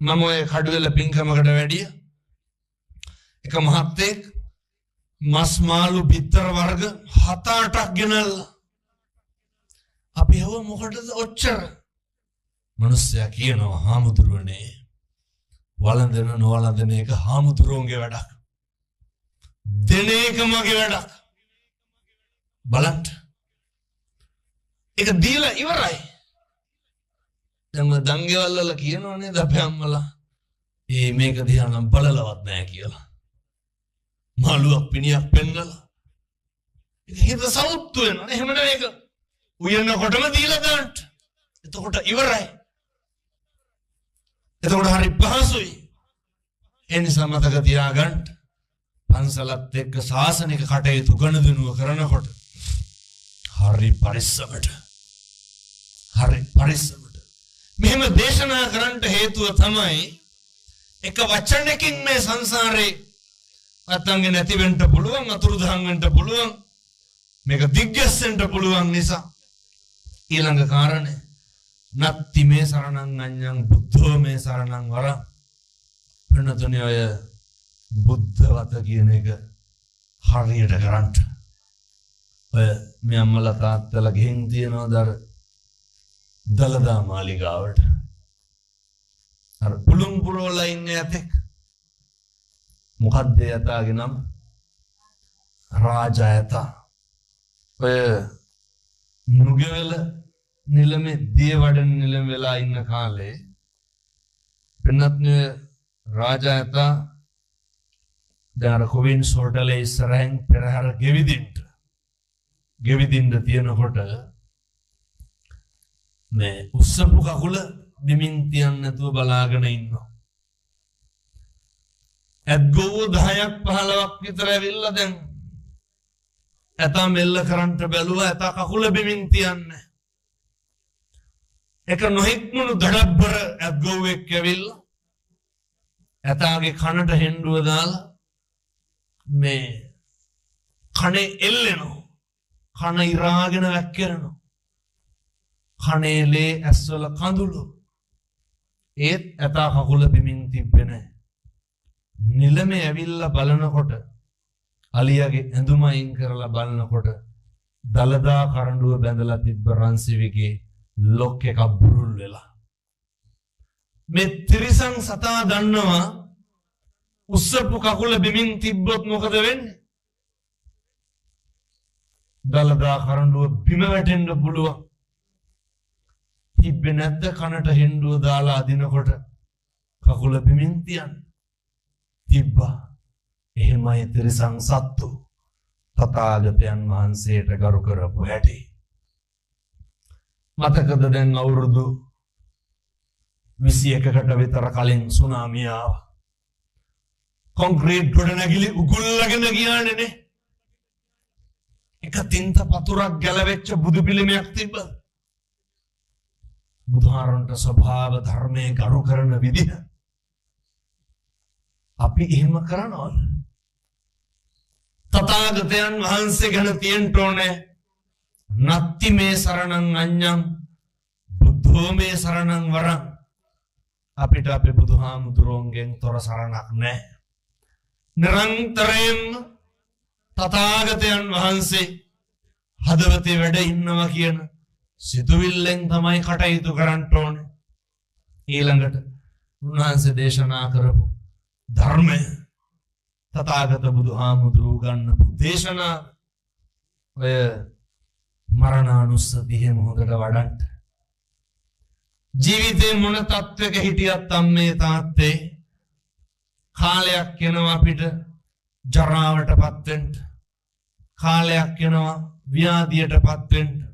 මම ඔය කඩුවෙල පින්කමකට වැඩිය එක මහත්තයෙක් මස් මාළු බිත්තර වර්ග 7-8ක් ගෙනල්ලා අපි හව මොකටද ඔච්චර මිනිස්සයා කියනවා හාමුදුරුවනේ වළඳන නොවළඳන එක හාමුදුරුවන්ගේ වැඩක් දෙන එක මගේ වැඩක් බලන්න ඒක දීලා ඉවරයි දැන් දංගෙවල් වල කියනවා නේද අපේ අම්මලා මේක දිහා නම් බලලවත් නැහැ කියලා මාළුවක් පිනියක් පෙන්නලා ඒක හිත සෞතු වෙනවා එහෙම නෙවෙයි ඒක උයනකොටම දීලා ගන්න එතකොට ඉවරයි එතකොට හරි පහසුයි ඒ නිසා මතක තියාගන්න පන්සලත් එක්ක ශාසනික කටයුතු ගනුදෙනුව කරනකොට හරි පරිස්සමට මෙහෙම දේශනා කරන්නට හේතුව තමයි එක වචනකින් මේ සංසාරේ අතංගේ නැති වෙන්න පුළුවන් අතුරුදහන් වෙන්න පුළුවන් මේක දිග්ගැස්සෙන්න පුළුවන් නිසා ඊළඟ කාරණේ නත්ති මේ සරණං අඤ්ඤං බුද්ධෝ මේ සරණං වරං වෙනතුනේ ඔය බුද්ධවත කියන එක හරියට කරන්න ඔය මේ අම්මලා තාත්තලා ගෙහින් තියනවා දලදා මාලිගාවට අර පුලුම් පුරවලා ඉන්නේ ඇතෙක් මොකද්ද යතාගේ නම රාජයත ඔය නුගවල නිලමේ දියවඩන නිලම වෙලා ඉන්න කාලේ පින්නත්නේ රාජයත දැන් කොවින්ස් හෝටලේ ඉස්සරහින් පෙරහැර ගෙවිදින්න තියෙනකොට මේ උස්සපු කකුල බිමින් තියන්න නැතුව බලාගෙන ඉන්නවා. ඇත්ගොව 10ක් 15ක් විතර ඇවිල්ලා දැන් ඇතා මෙල්ල කරන්ට බැලුවා ඇතා කකුල බිමින් තියන්නේ. එක නොහික්මුණු දඩබ්බර ඇත්ගොවෙක් ඇවිල්ලා ඇතාගේ කනට හෙන්ඩුව දාලා මේ කනේ එල්ලෙනවා. කන ඉරාගෙන වැක්කිරෙනවා. කනේලේ ඇස්වල කඳුළු ඒත් ඇතා කකුල බිමින් තිබ්බේ නැහැ. නිලමේ ඇවිල්ලා බලනකොට අලියාගේ ඇඳුම අයින් කරලා බලනකොට දලදා කරඬුව බැඳලා තිබ්බ රන්සිවිගේ ලොක් එකක් බුරුල් වෙලා. මේ ත්‍රිසං සතා දන්නවා උස්සපු කකුල බිමින් තිබ්බොත් මොකද වෙන්නේ? දලදා කරඬුව බිම වැටෙන්න පුළුවන්. තිබ්බේ නැද්ද කනට හෙන්ඩුව දාලා අදිනකොට කකුල බිමින් තියන්න තිබ්බා. එහෙමයි ත්‍රිසං සත්තු තථාගතයන් වහන්සේට ගරු කරපු හැටි. මතකද දැන් අවුරුදු 21කට විතර කලින් සුනාමිය ආවා. කොන්ක්‍රීට් ගොඩනැගිලි උගුල්ලාගෙන ගියානේ නේ. එක තින්ත පතුරක් ගැලවෙච්ච බුදු පිළිමයක් තිබ්බා. බුදුහාරන්ට ස්වභාව ධර්මයේ ගරු කරන විදිහ අපි එහෙම කරනවද? තථාගතයන් වහන්සේ ගැන තියෙන්න ඕනේ නත්ති මේ සරණං අඤ්ඤං බුද්ධෝ මේ සරණං වරං. අපිට අපේ බුදුහාමුදුරුවන්ගෙන් තොර සරණක් නැහැ. නිරන්තරයෙන් තථාගතයන් වහන්සේ හදවතේ වැඩ ඉන්නවා කියන සිතුවිල්ලෙන් තමයි කටයුතු කරන්න ඕනේ. ඊළඟට උන්වහන්සේ දේශනා කරපු ධර්මය තථාගත බුදුහාමුදුරුවෝ ගන්නපු දේශනා ඔය මරණානුස්සතිය මොහොතට වඩන්න. ජීවිතේ මොන තත්වයක හිටියත් අම්මේ තාත්තේ කාලයක් යනවා අපිට ජරාවටපත් වෙන්න. කාලයක් යනවා ව්‍යාධියටපත් වෙන්න.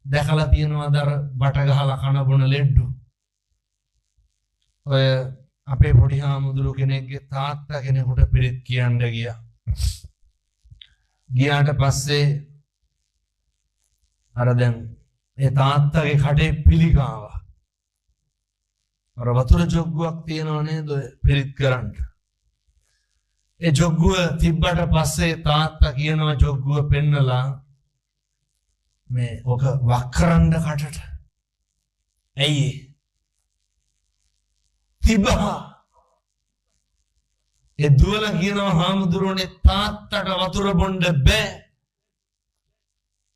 දැකලා තියෙනවද අර බට ගහලා කන බොන ලෙඩ්ඩු? ඔය අපේ පොඩි හාමුදුරු කෙනෙක්ගේ තාත්තා කෙනෙකුට පිරිත් කියන්න ගියා. ගියාට පස්සේ අර දැන් ඒ තාත්තගේ කටේ පිළිකාවා. අර වතුර ජොග්ගුවක් තියෙනව නේද ඔය පිරිත් කරන්න. ඒ ජොග්ගුව තිබ්බට පස්සේ තාත්තා කියනවා ජොග්ගුව පෙන්නලා මේ ඔක වක් කරන්න කටට. ඇයි තිබහා ඒ දුවලා කියනවා හාමුදුරුවනේ තාත්තට වතුර බොන්න බෑ.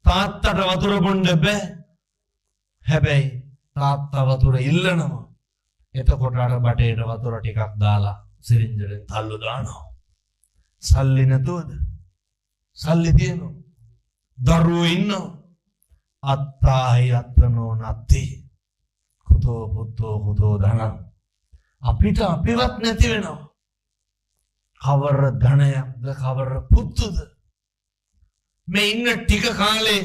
තාත්තට වතුර බොන්න බෑ. හැබැයි තාත්තා වතුර ඉල්ලනවා. එතකොට අර බටේට වතුර ටිකක් දාලා සිරින්ජරෙන් තල්ලු දානවා. සල්ලි නැතුවද? සල්ලි තියෙනවා. දරුවෝ ඉන්නවා. අත්තාහි අත්තනෝ නත්ති. කුතෝ පුත්තෝ කුතෝ ධනං. අපිට අපිවත් නැති වෙනවා. කවර ධනයක්ද කවර පුත්තුද? මේ ඉන්න ටික කාලේ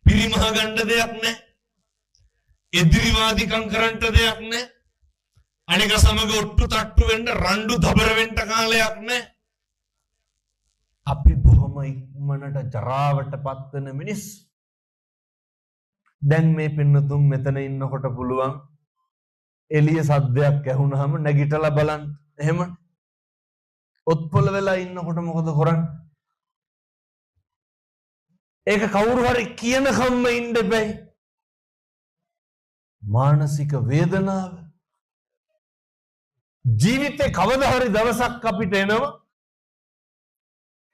පිරිමහ ගන්න දෙයක් නැහැ. එදිරිවාදිකම් කරන්න දෙයක් නැහැ. අනික සමග ඔට්ටු තට්ටු වෙන්න රණ්ඩු දබර වෙන්න කාලයක් නැහැ. අපි බොහොම ඉක්මනට ජරාවටපත් වෙන මිනිස්. දැන් මේ පින්නතුන් මෙතන ඉන්නකොට පුළුවන් එළිය සද්දයක් ඇහුනහම නැගිටලා බලන්න. එහෙම ඔත්පොළ වෙලා ඉන්නකොට මොකද කරන්නේ? ඒක කවුරු හරි කියනකම්ම ඉන්න බෑ. මානසික වේදනාව ජීවිතේ කවදා හරි දවසක් අපිට එනවා.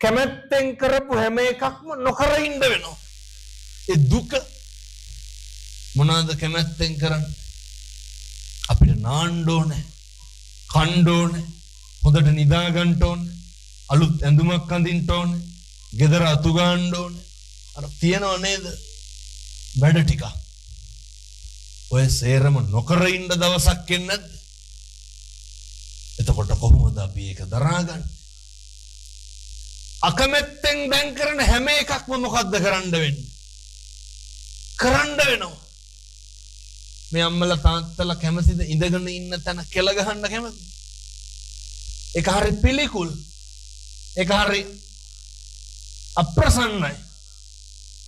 කැමැත්තෙන් කරපු හැම එකක්ම නොකර ඉන්න වෙනවා. ඒ දුක මොනවාද කැමැත්තෙන් කරන්නේ? අපිට නාන්න ඕනේ, කන්න ඕනේ, හොඳට නිදා ගන්න ඕනේ, අලුත් ඇඳුමක් අඳින්න ඕනේ, ගෙදර අතු ගන්න ඕනේ. අර තියනව නේද වැඩ ටික. ඔය සේරම නොකර ඉන්න දවසක් එන්නේ නැද්ද? එතකොට කොහොමද අපි ඒක දරාගන්නේ? අකමැත්තෙන් දැන් කරන හැම එකක්ම මොකද්ද කරන්න වෙන්නේ? කරන්න වෙනවා. මේ අම්මලා තාත්තලා කැමතිද ඉඳගෙන ඉන්න තැන කෙල ගහන්න කැමතිද? ඒක හරි පිළිකුල්. ඒක හරි අප්‍රසන්නයි.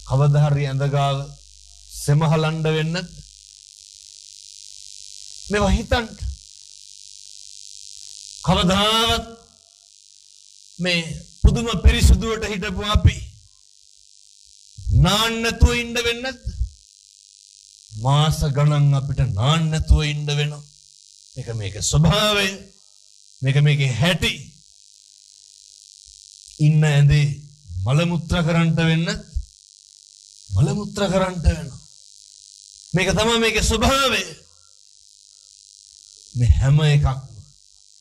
කවදා හරි ඇඳගාව සෙමහලන්න වෙන්නද? මේවා හිතන්න. කවදාවත් මේ පුදුම පිරිසුදුවට හිටපු අපි නාන්න නැතුව ඉන්න වෙන්නද? මාස ගණන් අපිට නාන්න නැතුව ඉන්න වෙනවා. මේකේ ස්වභාවය, මේකේ හැටි. ඉන්න ඇඳේ මල මුත්‍රා කරන්නට වෙන්නද? මල මුත්‍රා කරන්නට වෙනවා. මේක තමයි මේකේ ස්වභාවය. මේ හැම එකක්ම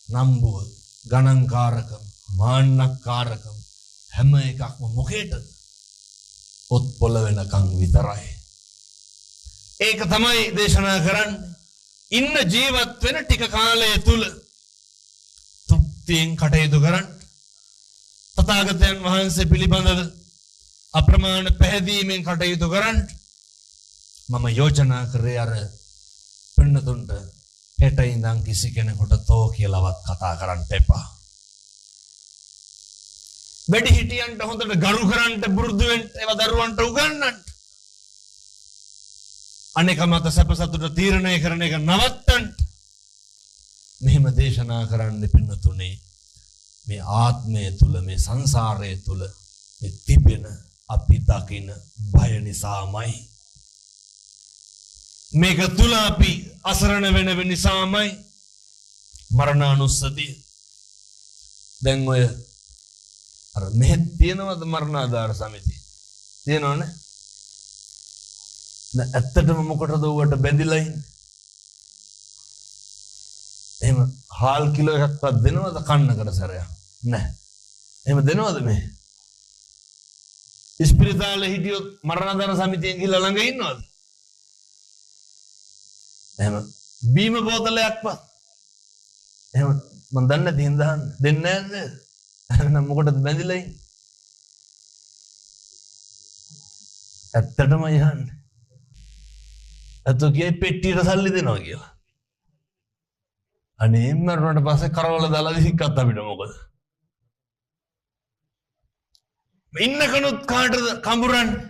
නම්බුව, ගණන්කාරකම්, මාන්නකාරකම් හැම එකක්ම මොකේද? ඔත්පොළ වෙනකන් විතරයි. ඒක තමයි දේශනා කරන්නේ. ඉන්න ජීවත් වෙන ටික කාලය තුල තුප්තියෙන් කටයුතු කරන්න. තථාගතයන් වහන්සේ පිළිබඳව අප්‍රමාණ පැහැදීමෙන් කටයුතු කරන්න. මම යෝජනා කරේ අර පින්නතුන්ට හෙට ඉඳන් කිසි කෙනෙකුට තෝ කියලාවත් කතා කරන්න එපා. වැඩි හිටියන්ට හොඳට ගරු කරන්න පුරුදු වෙන්න, ඒවා දරුවන්ට උගන්වන්න. අනේක මත සැප සතුට තීරණය කරන එක නවත්තන්න. මෙහෙම දේශනා කරන්න පින්නතුනේ මේ ආත්මය තුල, මේ සංසාරය තුල මේ තිබෙන අපි දකින බය නිසාමයි. මේක තුල අපි අසරණ වෙන නිසාමයි. මරණානුස්සතිය. දැන් ඔය අර මෙහෙත් තියෙනවද මරණාධාර සමිතිය? තියෙනවනේ. ඇත්තටම මොකටද උවට බැඳිලා ඉන්නේ? එහෙම හාල් කිලෝ එකක්වත් දෙනවද කන්නකට සැරයක්? නැහැ. එහෙම දෙනවද මේ? ඉස්පිරිතාලේ හිටියොත් මරණාධාර සමිතියෙන් ගිහලා ළඟ ඉන්නවද? එහෙම බීම බෝතලයක්වත් එහෙම මන් දන්නේ නැති හින්දා දෙන්නේ නැහැ නේද? එහෙනම් මොකටද බැඳිලා ඉන්නේ? ඇත්තටම යන්නේ. අතෝ කියේ පෙට්ටියට සල්ලි දෙනවා කියලා. අනේ මරුණට පස්සේ කරවල දාලා විසික්කත් අපිට මොකද? ඉන්න කනුත් කාටද කඹරන්නේ?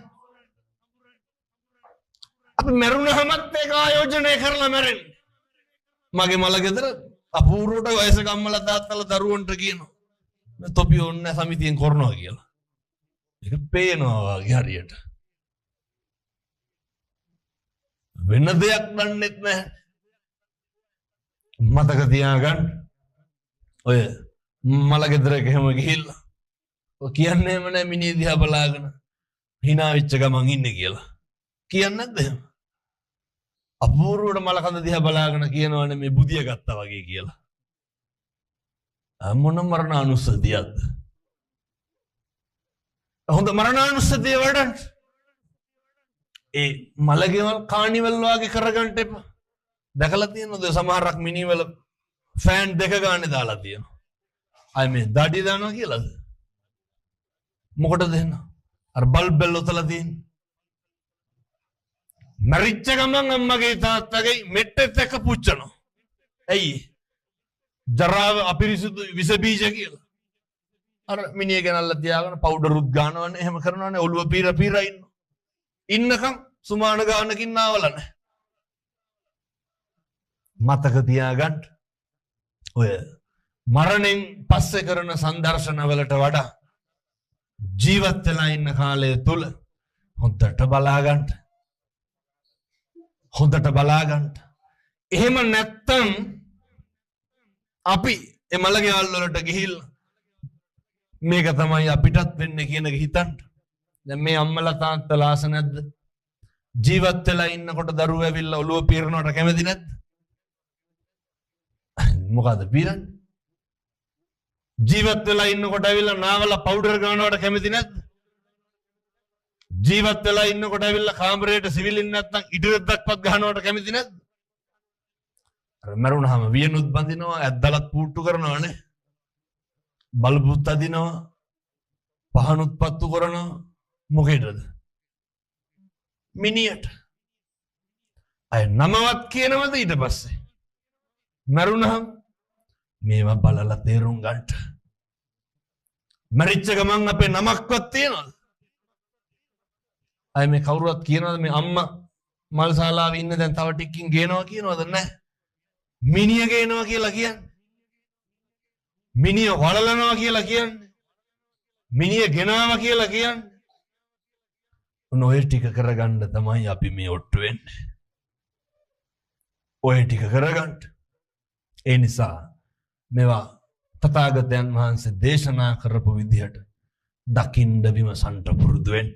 අපි මරුණහමත් ඒක ආයෝජනය කරලා මැරෙන්නේ. මගේ මල ගෙදර අපූර්වට වයසක අම්මලා තාත්තලා දරුවන්ට කියනවා මේ තොපි ඕන්නේ සමිතියෙන් කරනවා කියලා. ඒක පේනවා වගේ හරියට. වෙන දෙයක් දන්නෙත් නැහැ. මතක තියාගන්න ඔය මල ගෙදරක එහෙම ගිහිල්ලා ඔය කියන්නේම නෑ මිනිහ දිහා බලාගෙන hina වෙච්ච ගමන් ඉන්නේ කියලා. කියන්නේ නැද්ද එහෙම? අපූර්වට මල කඳ දිහා බලාගෙන කියනවනේ මේ බුදිය ගත්තා වගේ කියලා. මොන මරණානුස්සතියක්ද? හොඳ මරණානුස්සතිය වඩන්න. ඒ මලගෙවල් කානිවල් වගේ කරගන්න එපා. දැකලා තියෙනවද සමහරක් මිනිවල ෆෑන් දෙක ගානේ දාලා තියෙනවා. අය මේ දඩි දානවා කියලාද? මොකටද එහෙනම්? අර බල්බ් බෙල් ඔතලා තියෙන්නේ. මරිච්ච ගමන් අම්මගේ තාත්තගේ මෙට්ටෙත් එක පුච්චනවා. ඇයි? ජරාව අපිරිසුදු විස බීජ කියලා. අර මිනිහ ගෙනල්ලා තියාගෙන පවුඩරුත් ගන්නවනේ එහෙම කරනවනේ ඔළුව පීර ඉන්නවා. ඉන්නකම් සුමාන ගානකින් නාවල නැහැ. මතක තියාගන්න ඔය මරණයෙන් පස්සේ කරන සංදර්ශනවලට වඩා ජීවත් වෙලා ඉන්න කාලය තුල හොඳට බලාගන්න. එහෙම නැත්තම් අපි ඒ මලගෙවල් වලට ගිහිල්ලා මේක තමයි අපිටත් වෙන්නේ කියන එක හිතන්න. දැන් මේ අම්මලා තාත්තලා ආස නැද්ද? ජීවත් වෙලා ඉන්නකොට දරුවෝ ඇවිල්ලා ඔළුව පීරනවට කැමති නැද්ද? මොකද පීරන්නේ? ජීවත් වෙලා ඉන්නකොට ඇවිල්ලා නාවලා පවුඩර් ගන්නවට කැමති නැද්ද? ජීවත් වෙලා ඉන්නකොට ඇවිල්ලා කාමරේට සිවිලින් නැත්නම් ඉදිරියටවත් ගන්නවට කැමති නැද්ද? අර මරුණාම වියනුත් බඳිනවා, ඇද්දලත් පූට්ටු කරනවානේ. බලපුත් අදිනවා, පහනුත් පත්තු කරනවා. මොකේදද? මිනියට. අය නමවත් කියනවද ඊට පස්සේ? මරුණාම මේවා බලලා තේරුම් ගන්නට. මරිච්ච ගමන් අපේ නමක්වත් තියනවද? අය මේ කවුරුවත් කියනවද මේ අම්මා මල්ශාලාවේ ඉන්න දැන් තව ටිකකින් ගේනවා කියනවද? නැහැ. මිනිය ගේනවා කියලා කියන්නේ. මිනිය වලලනවා කියලා කියන්නේ. මිනිය ගෙනාවා කියලා කියන්නේ. ඔය ටික කරගන්න තමයි අපි මේ ඔට්ටු වෙන්නේ. ඔය ටික කරගන්න. ඒ නිසා මේවා තථාගතයන් වහන්සේ දේශනා කරපු විදිහට දකින්න විමසන්න පුරුදු වෙන්න.